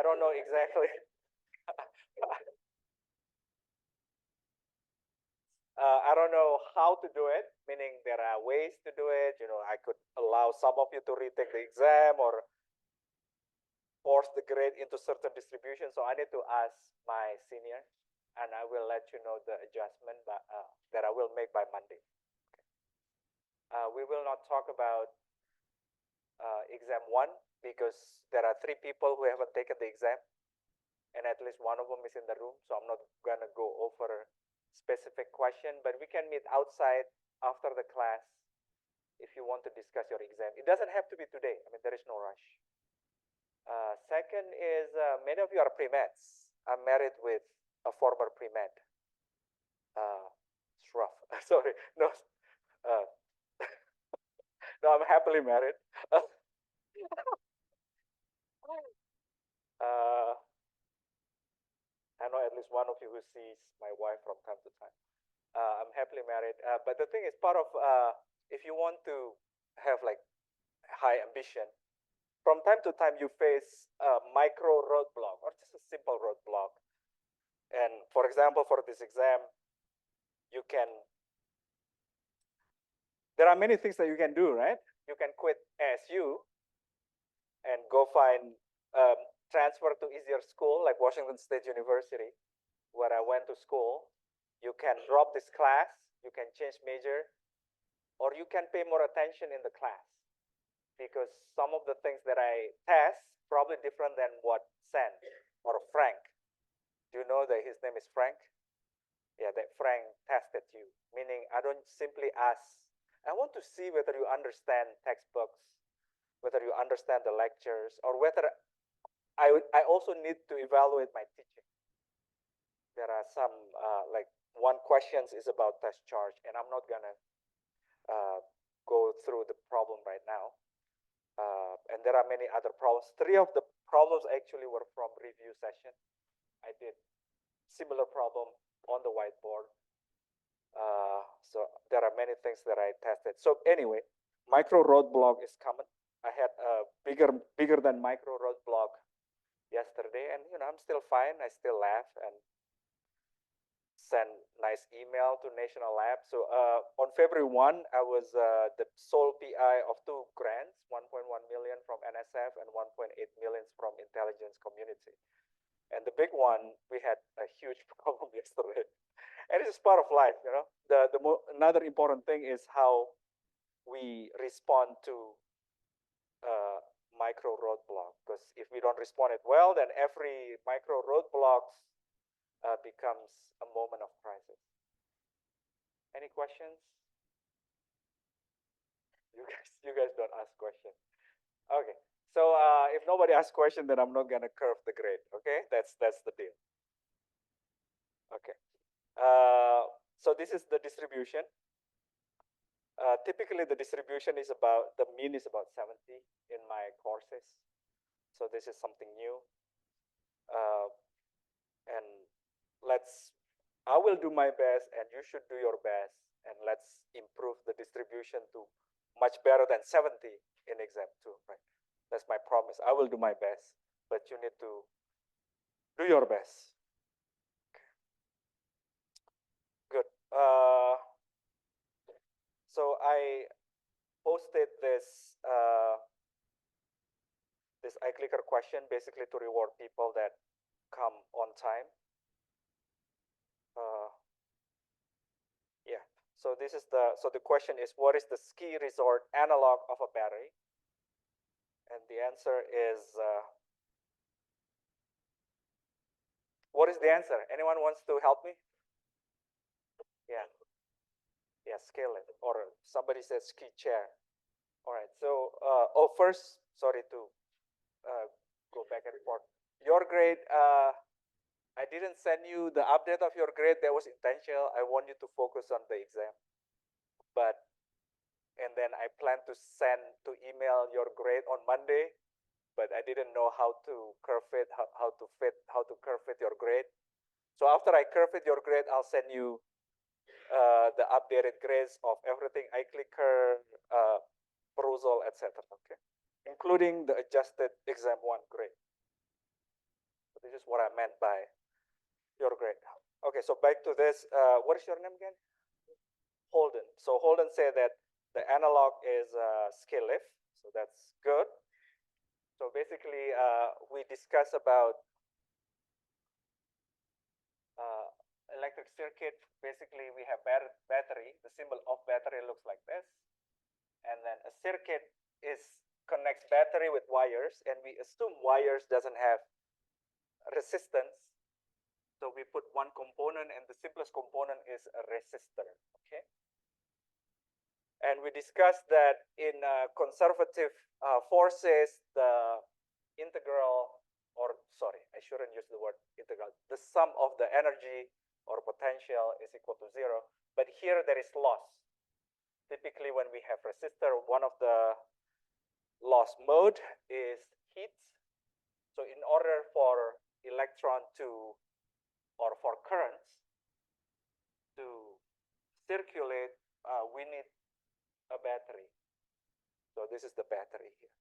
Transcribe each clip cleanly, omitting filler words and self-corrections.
don't know exactly. I don't know how to do it, meaning there are ways to do it. I could allow some of you to retake the exam or force the grade into certain distribution. So I need to ask my senior, and I will let you know the adjustment that I will make by Monday. We will not talk about exam 1 because there are 3 people who haven't taken the exam, and at least one of them is in the room. So I'm not going to go over specific question, but we can meet outside after the class if you want to discuss your exam. It doesn't have to be today. I mean, there is no rush. Second is many of you are pre-meds. I'm married with a former pre-med. It's rough. Sorry, no. No, I'm happily married. I know at least one of you who sees my wife from time to time. I'm happily married. But the thing is, part of if you want to have like high ambition, from time to time you face a micro roadblock or just a simple roadblock. And for example, for this exam, there are many things that you can do, right? You can quit ASU and go find transfer to easier school like Washington State University, where I went to school. You can drop this class, you can change major, or you can pay more attention in the class, because some of the things that I test probably different than what Sen or Frank. Do you know that his name is Frank? Yeah, that Frank tested you, meaning I don't simply ask, I want to see whether you understand textbooks, whether you understand the lectures, or whether I also need to evaluate my teaching. There are some, like one questions is about test charge, and I'm not gonna go through the problem right now. And there are many other problems. 3 of the problems actually were from review session. I did similar problem on the whiteboard. So there are many things that I tested. So anyway, micro roadblock is common. I had a bigger than micro roadblock yesterday, and I'm still fine. I still laugh and send nice email to National Lab. So on February 1, I was the sole PI of 2 grants, 1.1 million from NSF and 1.8 million from intelligence community. And the big one, we had a huge problem yesterday. And it's part of life, another important thing is how we respond to micro roadblock, because if we don't respond it well, then every micro roadblocks becomes a moment of crisis. Any questions? You guys don't ask questions. Okay, so if nobody asks question, then I'm not gonna curve the grade. Okay, that's the deal. Okay, so this is the distribution. Typically, the distribution is the mean is about 70 in my courses. So this is something new. And I will do my best, and you should do your best, and let's improve the distribution to much better than 70 in exam 2, right? That's my promise. I will do my best, but you need to do your best. Good. So I posted this this iClicker question basically to reward people that come on time. Yeah. So this is the question is, what is the ski resort analog of a battery? And the answer is, what is the answer? Anyone wants to help me? Yeah. Yeah, scale it. Or somebody says ski chair. All right. So, first, sorry to go back and forth. Your grade, I didn't send you the update of your grade. That was intentional. I want you to focus on the exam. And then I plan to email your grade on Monday, but I didn't know how to curve it, how to curve fit your grade. So after I curve fit your grade, I'll send you the updated grades of everything, iClicker, perusal, etc. Okay, including the adjusted exam 1 grade. this is what I meant by your grade. Okay, so back to this. What is your name again? Holden. So Holden said that the analog is scale lift. So that's good. So basically, we discuss about electric circuit. Basically, we have battery. The symbol of battery looks like this. And then a circuit connects battery with wires, and we assume wires doesn't have resistance. So we put one component, and the simplest component is a resistor, okay? And we discussed that in conservative forces, the integral, or sorry, I shouldn't use the word integral, the sum of the energy or potential is equal to 0. But here there is loss. Typically when we have resistor, one of the loss mode is heat. So in order for electron to, or for currents to circulate, we need a battery. So this is the battery here.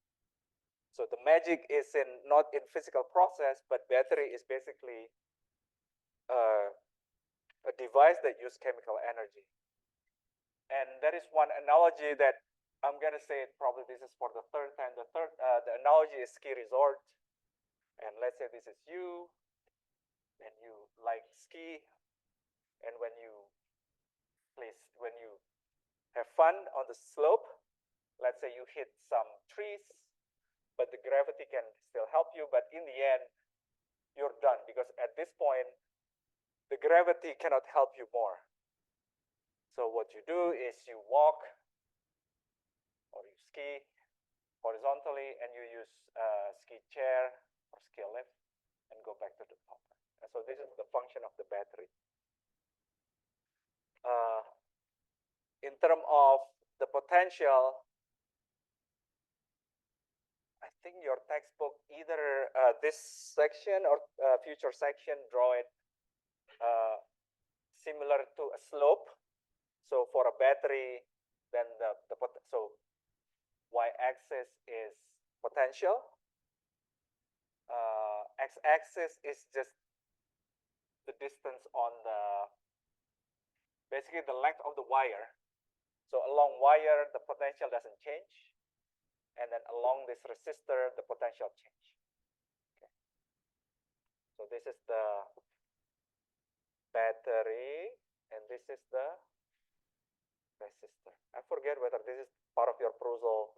So the magic is not in physical process, but battery is basically a device that uses chemical energy. And there is one analogy that I'm going to say, probably this is for the third time. The analogy is ski resort. And let's say this is you, and you like ski. And when you have fun on the slope, let's say you hit some trees, but the gravity can still help you. But in the end, you're done, because at this point, the gravity cannot help you more. So what you do is you walk or you ski horizontally, and you use a ski chair or ski lift and go back to the top. And so this is the function of the battery. In terms of the potential, I think your textbook, either this section or future section, draw it similar to a slope. So for a battery, then so y-axis is potential. X-axis is just the distance on basically the length of the wire. So along wire, the potential doesn't change. And then along this resistor, the potential change. Okay. So this is the battery, and this is the resistor. I forget whether this is part of your proposal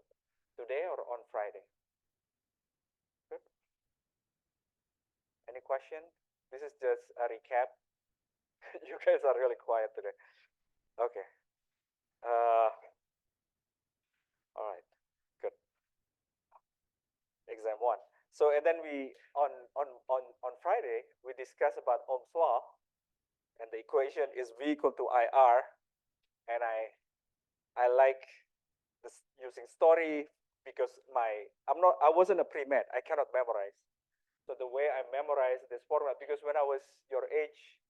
today or on Friday. Good. Any question? This is just a recap. You guys are really quiet today. Okay. All right. Good. Exam 1. So, and then we on Friday we discussed about Ohm's law, and the equation is V equal to IR, and I like this using story because I wasn't a pre-med. I cannot memorize. So the way I memorize this format, because when I was your age,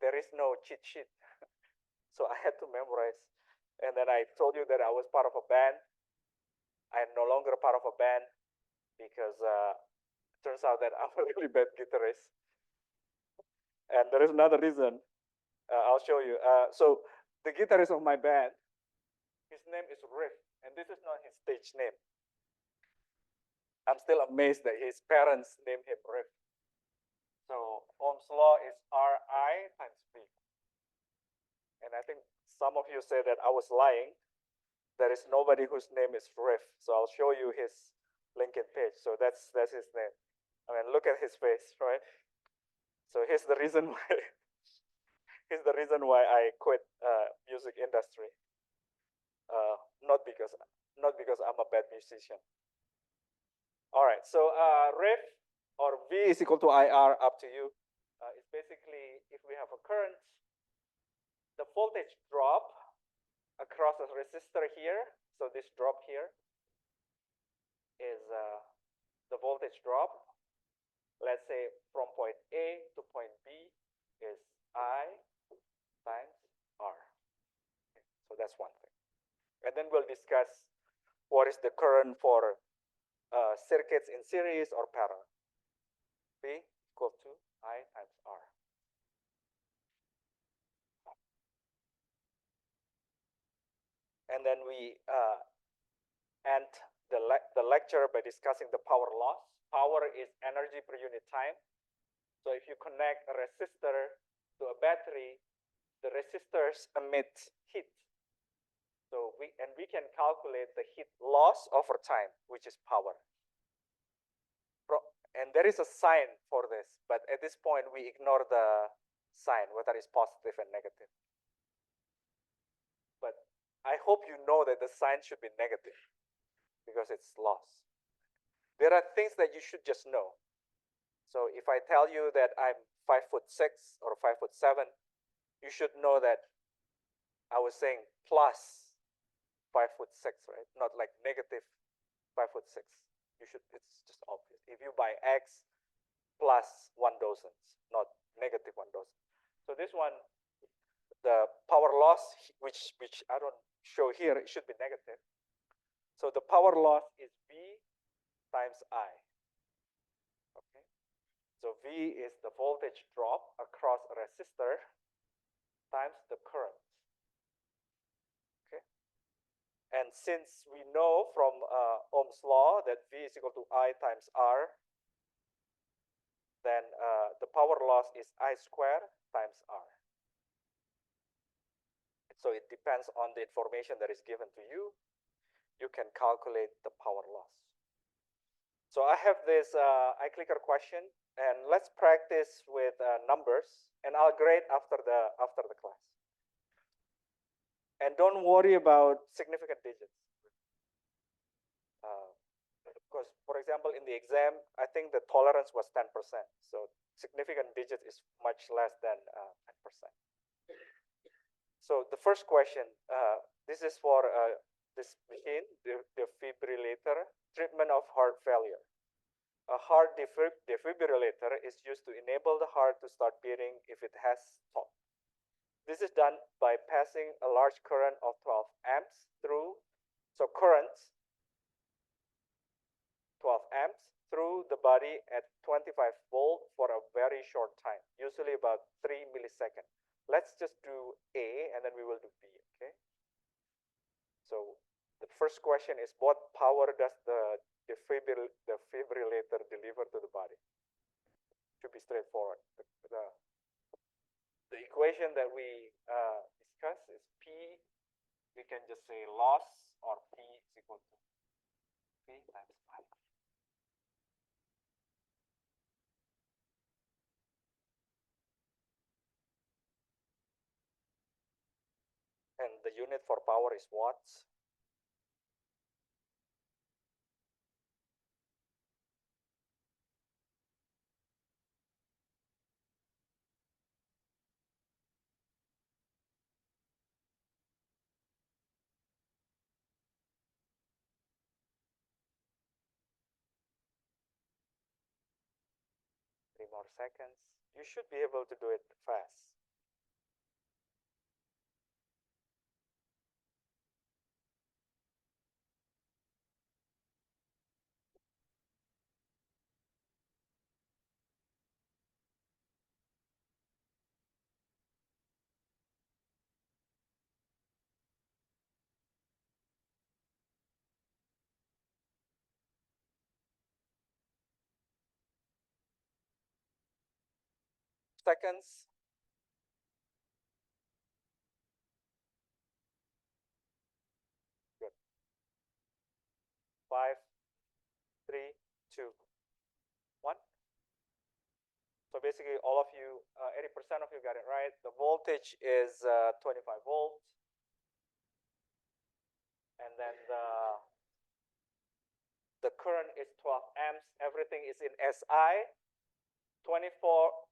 there is no cheat sheet. So I had to memorize. And then I told you that I was part of a band. I am no longer part of a band because it turns out that I'm a really bad guitarist. And there is another reason. I'll show you. So the guitarist of my band, his name is Riff, and this is not his stage name. I'm still amazed that his parents named him Riff. So Ohm's law is Ri times V. And I think some of you say that I was lying. There is nobody whose name is Riff. So I'll show you his LinkedIn page. So that's his name. I mean, look at his face, right? So here's the reason why. Here's the reason why I quit music industry. Not because I'm a bad musician. All right. So Riff or V is equal to IR, up to you. It's basically if we have a current, the voltage drop across a resistor here. So this drop here is the voltage drop. Let's say from point A to point B is I times R. Okay. So that's one thing. And then we'll discuss what is the current for circuits in series or parallel. V equal to I times R. And then we end the lecture by discussing the power loss. Power is energy per unit time. So if you connect a resistor to a battery, the resistors emit heat. So we can calculate the heat loss over time, which is power. And there is a sign for this, but at this point we ignore the sign, whether it's positive and negative. But I hope you know that the sign should be negative because it's loss. There are things that you should just know. So if I tell you that I'm 5'6" or 5'7", you should know that I was saying plus 5'6", right? Not like negative 5'6". You should, it's just obvious. If you buy X plus 1 dozens, not negative 1 dozen. So this one, the power loss, which I don't show here, it should be negative. So the power loss is V times I. Okay. So V is the voltage drop across a resistor times the current. Okay. And since we know from Ohm's law that V is equal to I times R, then the power loss is I squared times R. So it depends on the information that is given to you. You can calculate the power loss. So I have this iClicker question, and let's practice with numbers, and I'll grade after the class. And don't worry about significant digits. Because, for example, in the exam, I think the tolerance was 10%. So significant digit is much less than 10%. So the first question, this is for this machine, the defibrillator, treatment of heart failure. A heart defibrillator is used to enable the heart to start beating if it has stopped. This is done by passing a large current of 12 amps through, so currents, 12 amps through the body at 25 volt for a very short time, usually about 3 milliseconds. Let's just do A and then we will do B, okay? So the first question is, what power does the defibrillator deliver to the body? Should be straightforward. The equation that we discussed is P, we can just say loss, or P is equal to P times I. And the unit for power is watts. Three more seconds. You should be able to do it fast. Seconds. Good. 5, 3, 2, 1. So basically, all of you, 80% of you got it right. The voltage is 25 volts. And then the current is 12 amps. Everything is in SI. 24,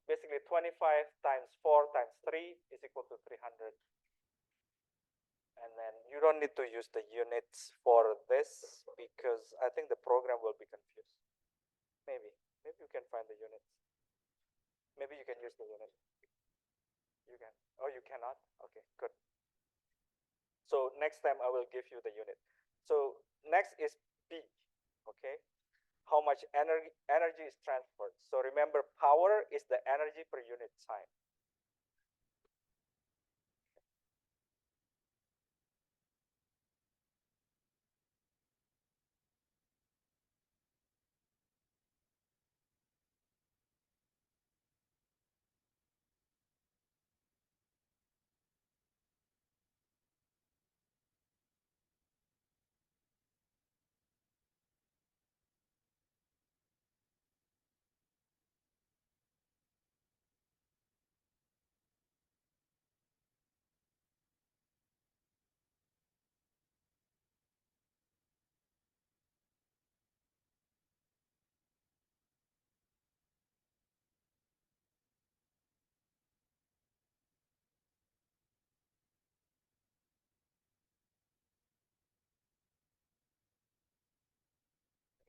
basically 25 times 4 times 3 is equal to 300. And then you don't need to use the units for this because I think the program will be confused. Maybe you can find the units. Maybe you can use the unit. You can. Oh, you cannot? Okay, good. So next time I will give you the unit. So next is B, okay? how much energy is transferred. So remember, power is the energy per unit time.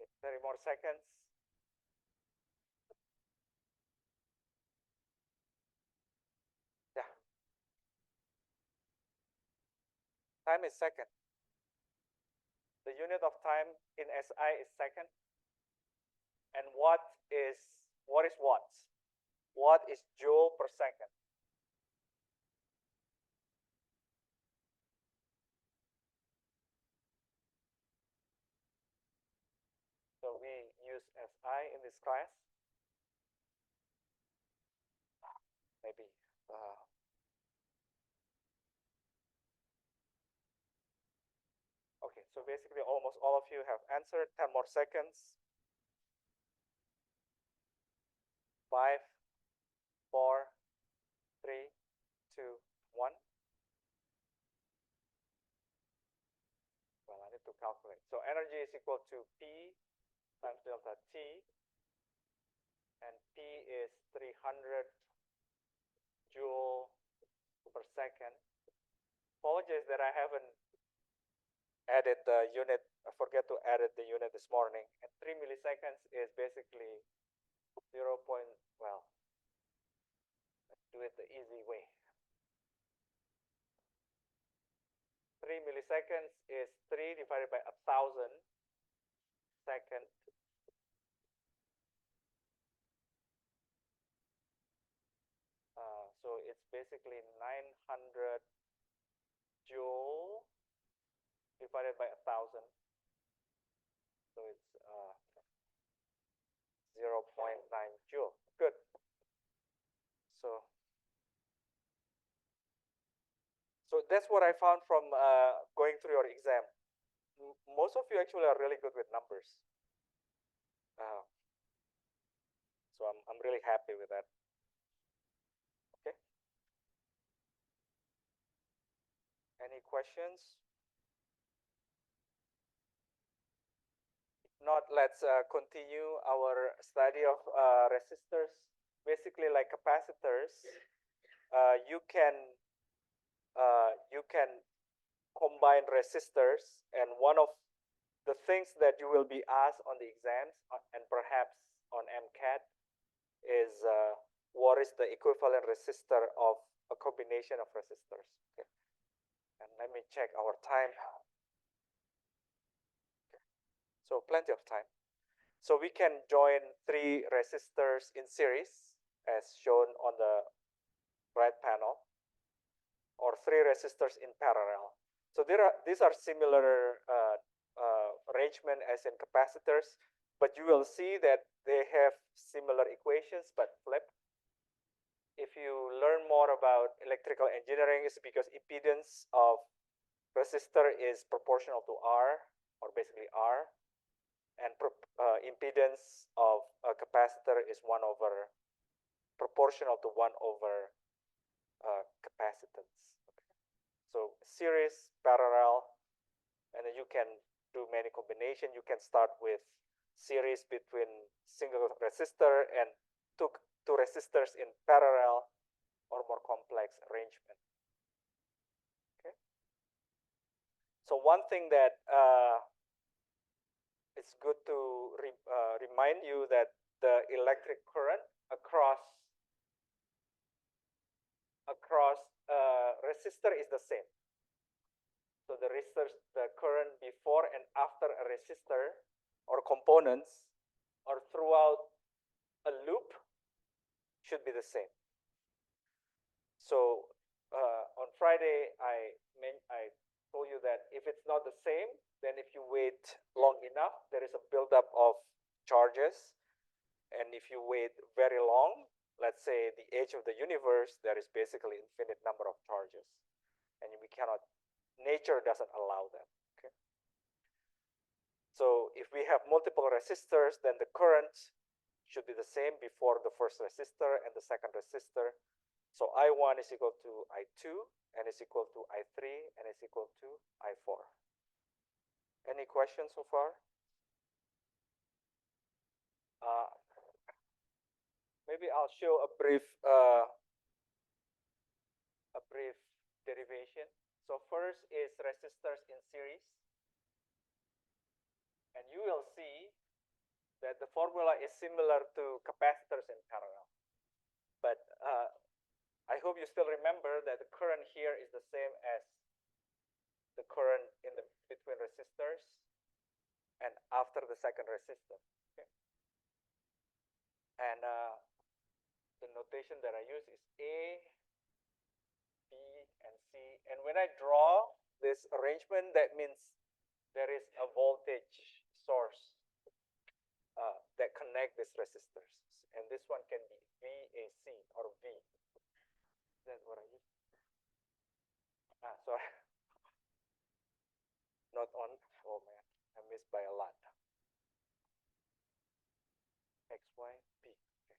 Okay, 30 more seconds. Yeah. Time is second. The unit of time in SI is second. And what is watts? Watt is joule per second. So we use SI in this class. Maybe. Okay, so basically almost all of you have answered. 10 more seconds. 5, 4, 3, 2, 1. Well, I need to calculate. So energy is equal to P times delta T. And P is 300 joule per second. Apologies that I haven't added the unit. I forget to add the unit this morning. And 3 milliseconds is basically 0. Well, let's do it the easy way. 3 milliseconds is 3 divided by 1,000 seconds. So it's basically 900 joule divided by 1,000. So it's 0.9 joule. Good. So that's what I found from going through your exam. Most of you actually are really good with numbers. So I'm really happy with that. Okay. Any questions? If not, let's continue our study of resistors. Basically, like capacitors, you can combine resistors, and one of the things that you will be asked on the exams and perhaps on MCAT is what is the equivalent resistor of a combination of resistors. Okay. And let me check our time. Okay. So plenty of time. So we can join 3 resistors in series as shown on the right panel, or 3 resistors in parallel. So these are similar arrangement as in capacitors, but you will see that they have similar equations but flipped. If you learn more about electrical engineering, it's because impedance of resistor is proportional to R, or basically R, and impedance of a capacitor is proportional to 1 over capacitance. Okay. So series, parallel, and then you can do many combination. You can start with series between single resistor and two resistors in parallel, or more complex arrangement. Okay. So one thing that it's good to remind you that the electric current across resistor is the same. So the current before and after a resistor or components throughout a loop should be the same. So on Friday, I told you that if it's not the same, then if you wait long enough, there is a buildup of charges. And if you wait very long, let's say the age of the universe, there is basically infinite number of charges. And we cannot, nature doesn't allow that. Okay. So if we have multiple resistors, then the current should be the same before the first resistor and the second resistor. So I1 is equal to I2, and is equal to I3, and is equal to I4. Any questions so far? Maybe I'll show a brief derivation. So first is resistors in series, and you will see that the formula is similar to capacitors in parallel. But I hope you still remember that the current here is the same as the current in the between resistors and after the second resistor. Okay. And the notation that I use is A, B, and C. And when I draw this arrangement, that means there is a voltage source that connect these resistors. And this one can be VAC or V. Is that what I use? Sorry. Not on. Oh man, I missed by a lot. XY, P. Okay.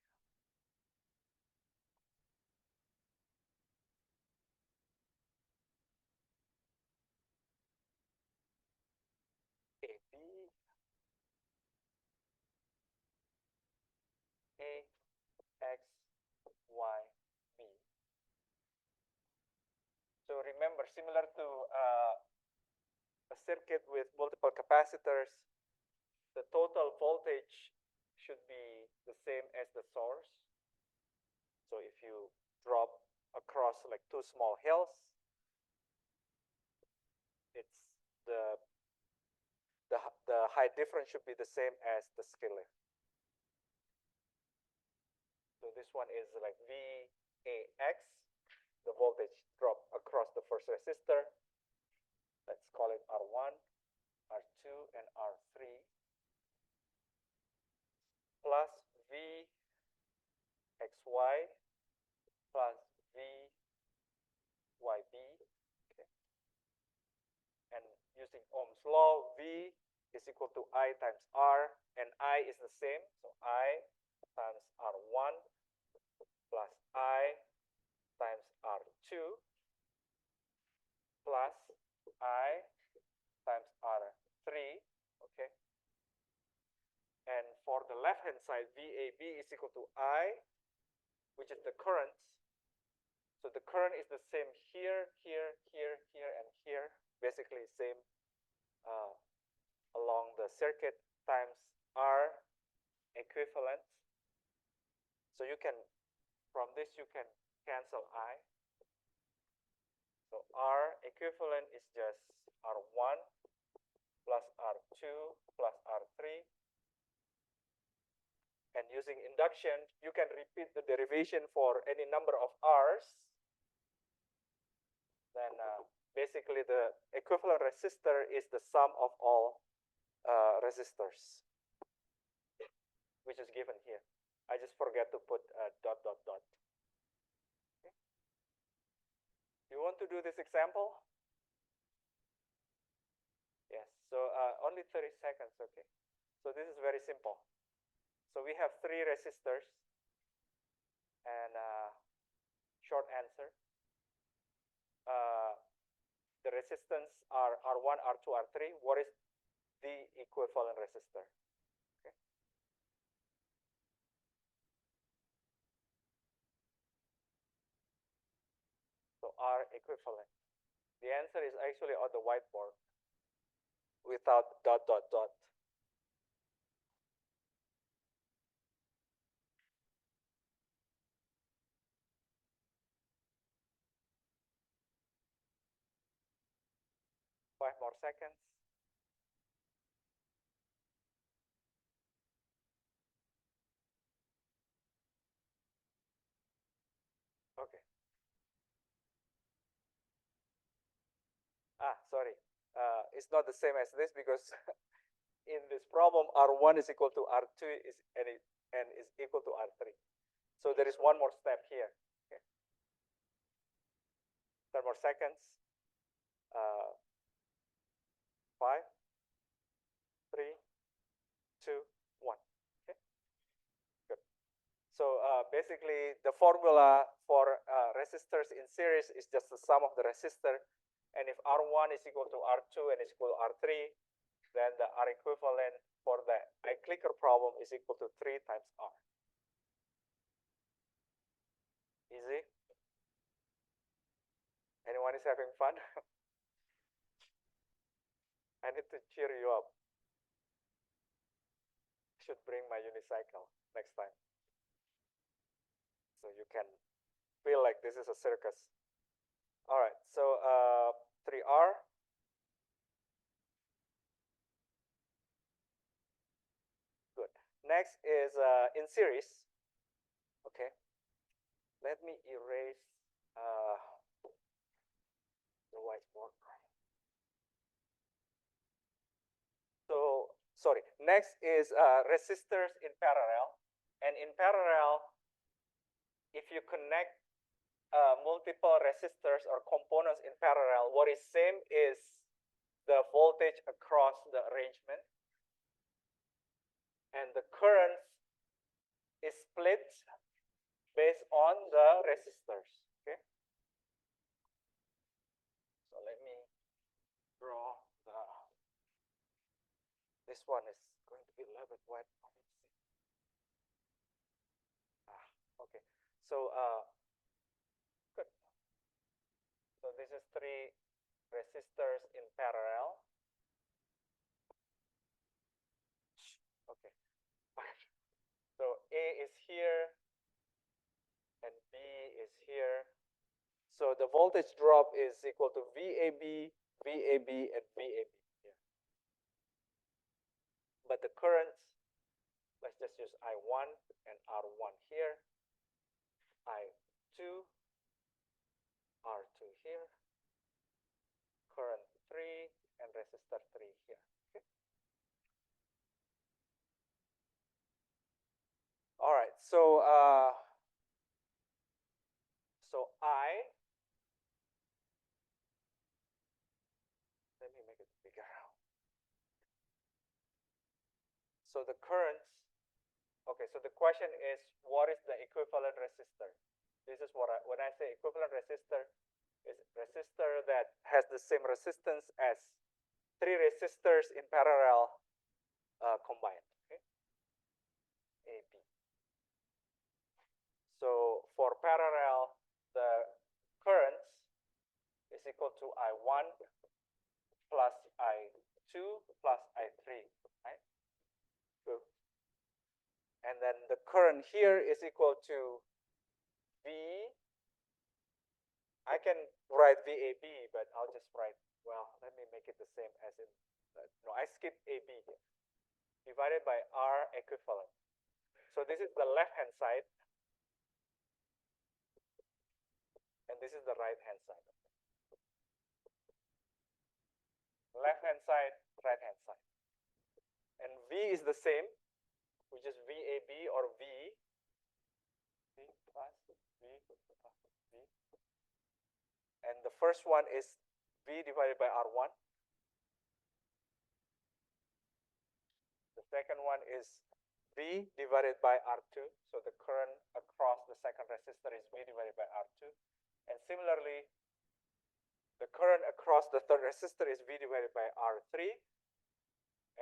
A, B, A, X, Y, B. So remember, similar to a circuit with multiple capacitors, the total voltage should be the same as the source. So if you drop across like two small hills, it's the height difference should be the same as the ski lift. So this one is like VAX, the voltage drop across the first resistor. Let's call it R1, R2, and R3, plus VXY plus VYB. Okay. And using Ohm's law, V is equal to I times R, and I is the same. So I times R1 plus I times R2 plus I times R3, okay? And for the left-hand side, VAB is equal to I, which is the current. So the current is the same here, here, here, here, and here. Basically same along the circuit times R equivalent. So you can, from this you can cancel I. So R equivalent is just R1 plus R2 plus R3. And using induction, you can repeat the derivation for any number of R's. Then basically the equivalent resistor is the sum of all resistors, which is given here. I just forget to put dot, dot, dot. Okay. You want to do this example? Yes, so only 30 seconds, okay. So this is very simple. So we have 3 resistors, and short answer. The resistance are R1, R2, R3. What is the equivalent resistor? Okay. So R equivalent. The answer is actually on the whiteboard without dot, dot, dot. Five more seconds. Okay. Sorry. It's not the same as this because in this problem, R1 is equal to R2 and is equal to R3. So there is one more step here. Okay. 10 more seconds. 5, 3, 2, 1. Okay. Good. So basically, the formula for resistors in series is just the sum of the resistor. And if R1 is equal to R2 and is equal to R3, then the R equivalent for the clicker problem is equal to 3 times R. Easy? Anyone is having fun? I need to cheer you up. I should bring my unicycle next time, so you can feel like this is a circus. All right, so 3R. Good. Next is in series. Okay. Let me erase the whiteboard. So, sorry. Next is resistors in parallel. And in parallel, if you connect multiple resistors or components in parallel, what is same is the voltage across the arrangement. And the current is split based on the resistors. Okay. So let me draw the. This one is going to be a little bit wet. Okay. So good. So this is 3 resistors in parallel. Okay. So A is here and B is here. So the voltage drop is equal to VAB, VAB, and VAB here. But the currents, let's just use I1 and R1 here, I2, R2 here, current 3, and resistor 3 here. Okay. All right, so let me make it bigger. So the currents, okay, so the question is, what is the equivalent resistor? This is what when I say equivalent resistor, is resistor that has the same resistance as 3 resistors in parallel combined. Okay? AB. So for parallel, the currents is equal to I1 plus I2 plus I3, right? Good. And then the current here is equal to V. I can write VAB, but I'll just write, well, let me make it the same as in, no, I skipped AB here. Divided by R equivalent. So this is the left-hand side. And this is the right-hand side. Left-hand side, right-hand side. And V is the same, which is VAB or V. V plus V plus V. And the first one is V divided by R1. The second one is V divided by R2. So the current across the second resistor is V divided by R2. And similarly, the current across the third resistor is V divided by R3.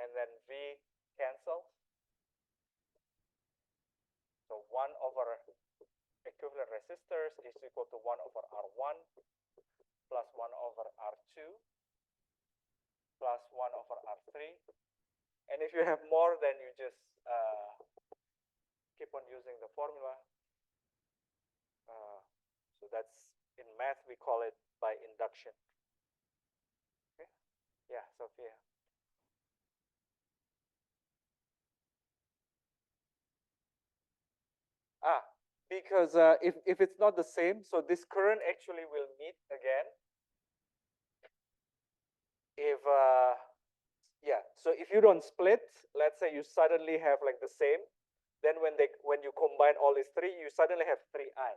And then V cancels. So 1 over equivalent resistors is equal to 1 over R1 plus 1 over R2 plus 1 over R3. And if you have more, then you just keep on using the formula. So that's, in math, we call it by induction. Okay? Yeah, Sophia. Because if it's not the same, so this current actually will meet again. If yeah, so if you don't split, let's say you suddenly have like the same, then when you combine all these three, you suddenly have 3i.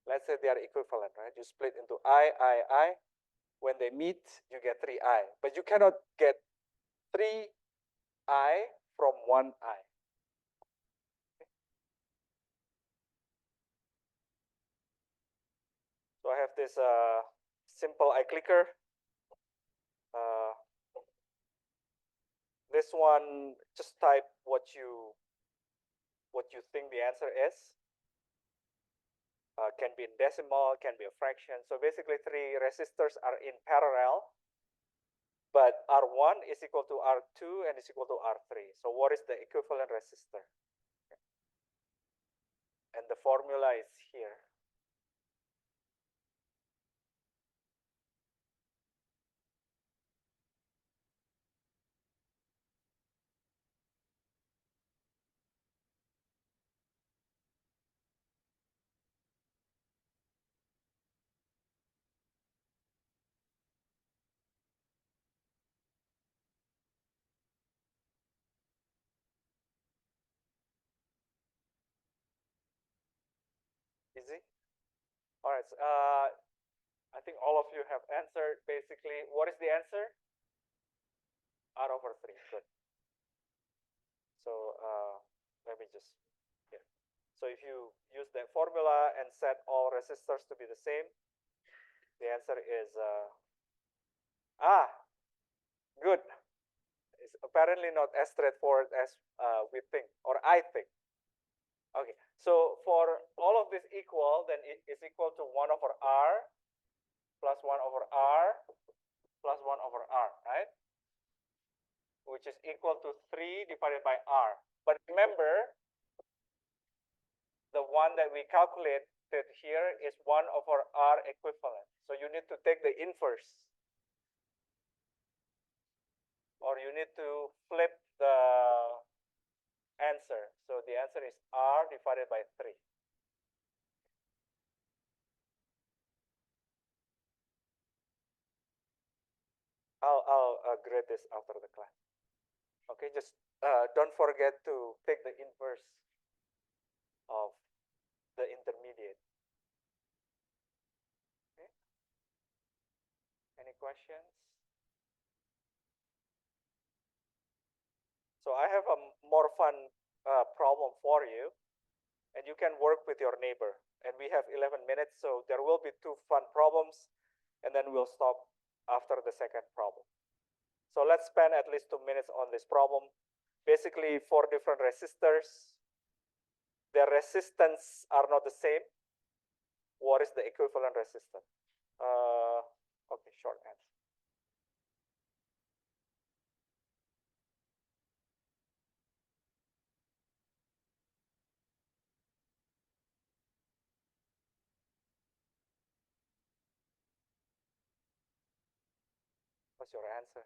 Let's say they are equivalent, right? You split into I. When they meet, you get 3i, but you cannot get 3i from 1i. So I have this simple iClicker. This one, just type what you think the answer is. Can be in decimal, can be a fraction. So basically, three resistors are in parallel, but R1 is equal to R2 and is equal to R3. So what is the equivalent resistor? Okay. And the formula is here. Easy? All right. So, I think all of you have answered. Basically, what is the answer? R over 3. Good. So let me just, yeah. So if you use that formula and set all resistors to be the same, the answer is, good. It's apparently not as straightforward as we think, or I think. Okay, so for all of this equal, then it is equal to 1 over R plus 1 over R plus 1 over R, right? Which is equal to 3 divided by R. But remember, the one that we calculated here is 1 over R equivalent. So you need to take the inverse. Or you need to flip the answer. So the answer is R divided by 3. I'll grade this after the class. Okay, just don't forget to take the inverse of the intermediate. Okay. Any questions? So I have a more fun problem for you, and you can work with your neighbor. And we have 11 minutes, so there will be 2 fun problems, and then we'll stop after the second problem. So let's spend at least 2 minutes on this problem. Basically, 4 different resistors. Their resistance are not the same. What is the equivalent resistance? Okay, short answer. What's your answer?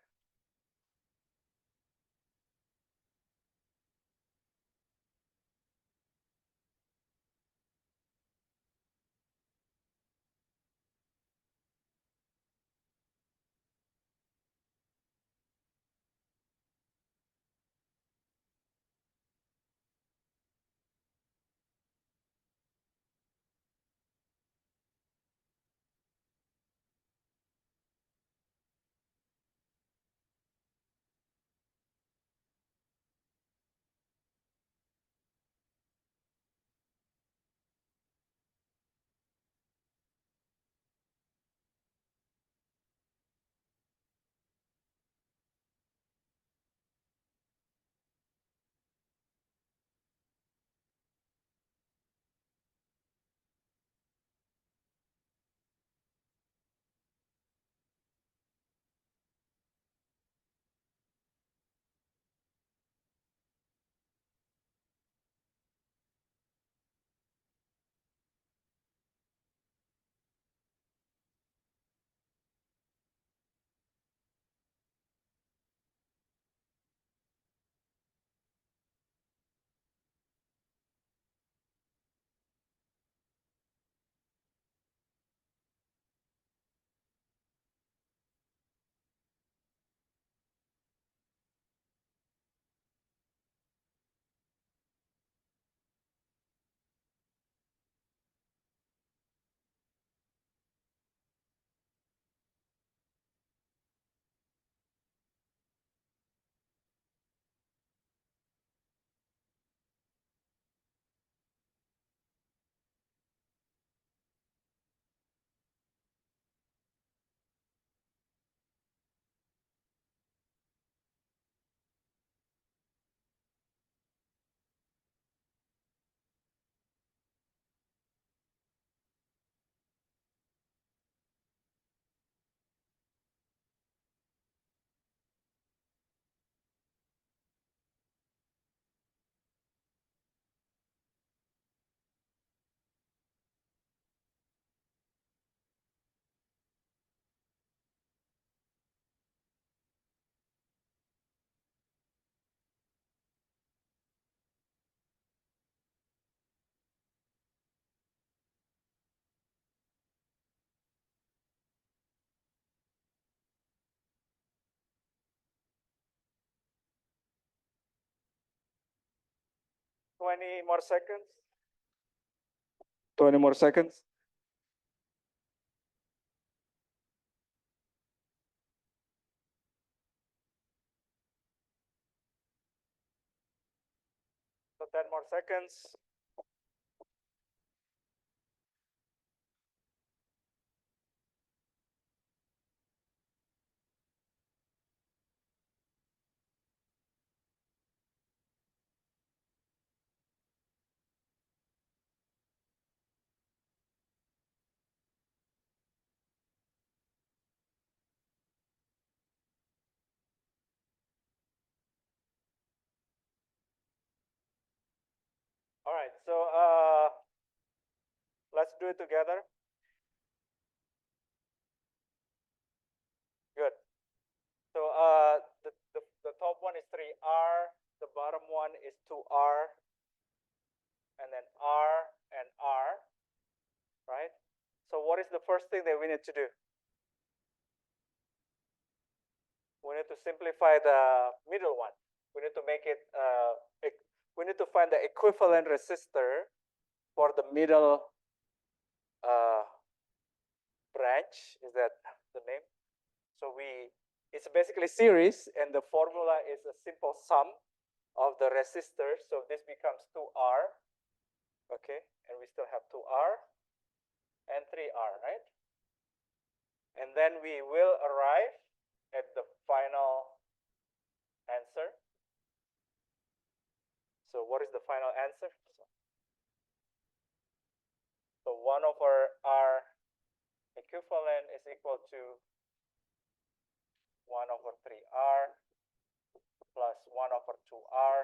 20 more seconds. 20 more seconds. So 10 more seconds. All right, so let's do it together. Good. So the top one is 3R, the bottom one is 2R, and then R and R, right? So what is the first thing that we need to do? We need to simplify the middle one. We need to make it, we need to find the equivalent resistor for the middle branch. Is that the name? So it's basically series, and the formula is a simple sum of the resistors. So this becomes 2R, okay? And we still have 2R and 3R, right? And then we will arrive at the final answer. So what is the final answer? So 1 over R equivalent is equal to 1 over 3R plus 1 over 2R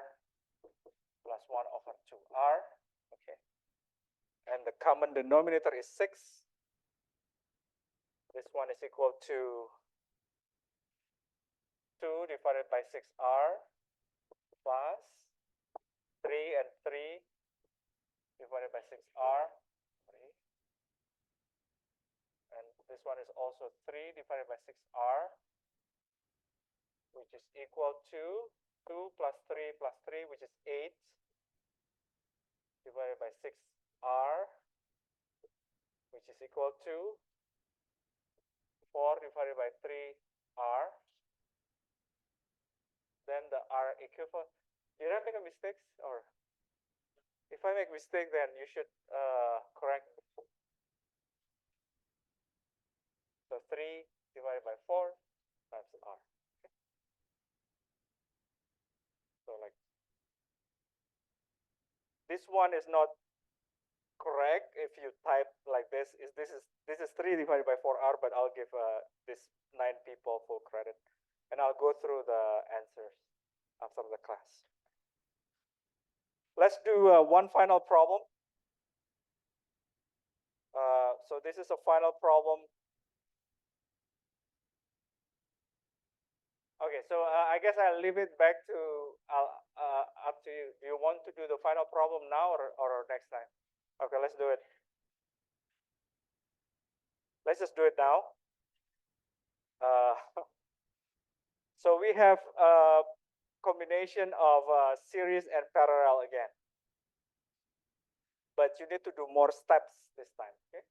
plus 1 over 2R, okay? And the common denominator is 6. This one is equal to 2 divided by 6R plus 3 and 3 divided by 6R, 3. And this one is also 3 divided by 6R, which is equal to 2 plus 3 plus 3, which is 8 divided by 6R, which is equal to 4 divided by 3R. Then the R equivalent. Did I make a mistake? Or if I make mistake, then you should correct me. So 3 divided by 4 times R. Okay. So like this one is not correct if you type like this. This is 3 divided by 4R, but I'll give this 9 people full credit, and I'll go through the answers after the class. Let's do one final problem. So this is a final problem. Okay, so I guess I'll leave it back to up to you. Do you want to do the final problem now or next time? Okay, let's do it. Let's just do it now. So we have a combination of series and parallel again, but you need to do more steps this time. Okay.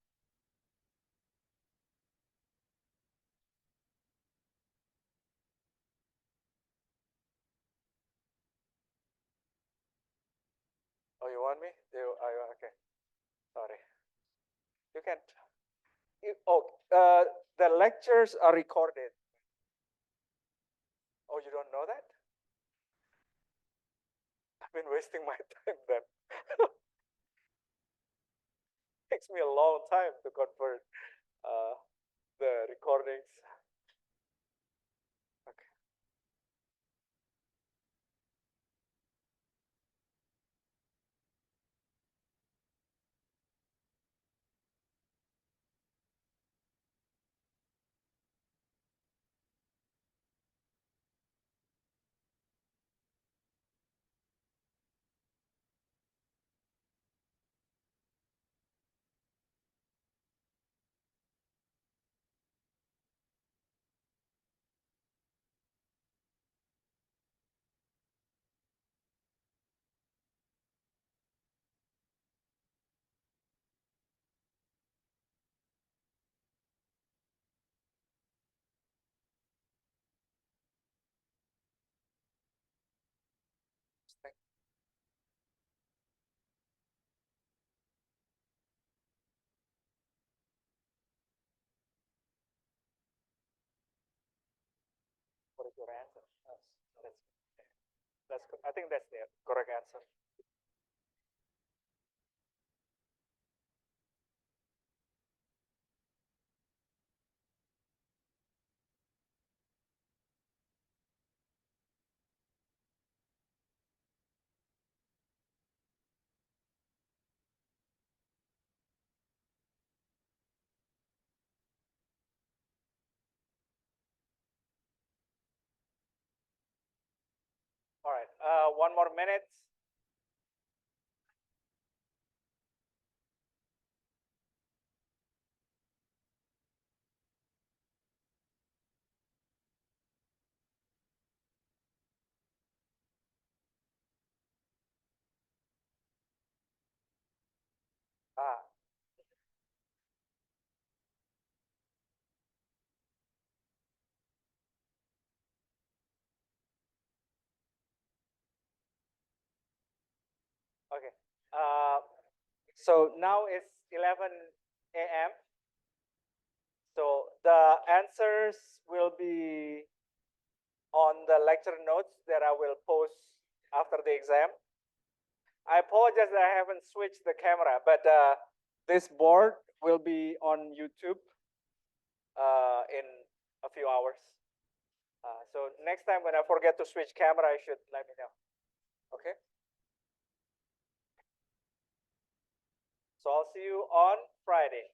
Oh, you want me? Okay. Sorry. You can. The lectures are recorded. Oh, you don't know that? I've been wasting my time then. Takes me a long time to convert the recordings. Okay. What is your answer? That's I think that's the correct answer. All right, 1 more minute. Ah, okay. So now it's 11 a.m. So the answers will be on the lecture notes that I will post after the exam. I apologize that I haven't switched the camera, but this board will be on YouTube in a few hours. So next time when I forget to switch camera, you should let me know. Okay. So I'll see you on Friday.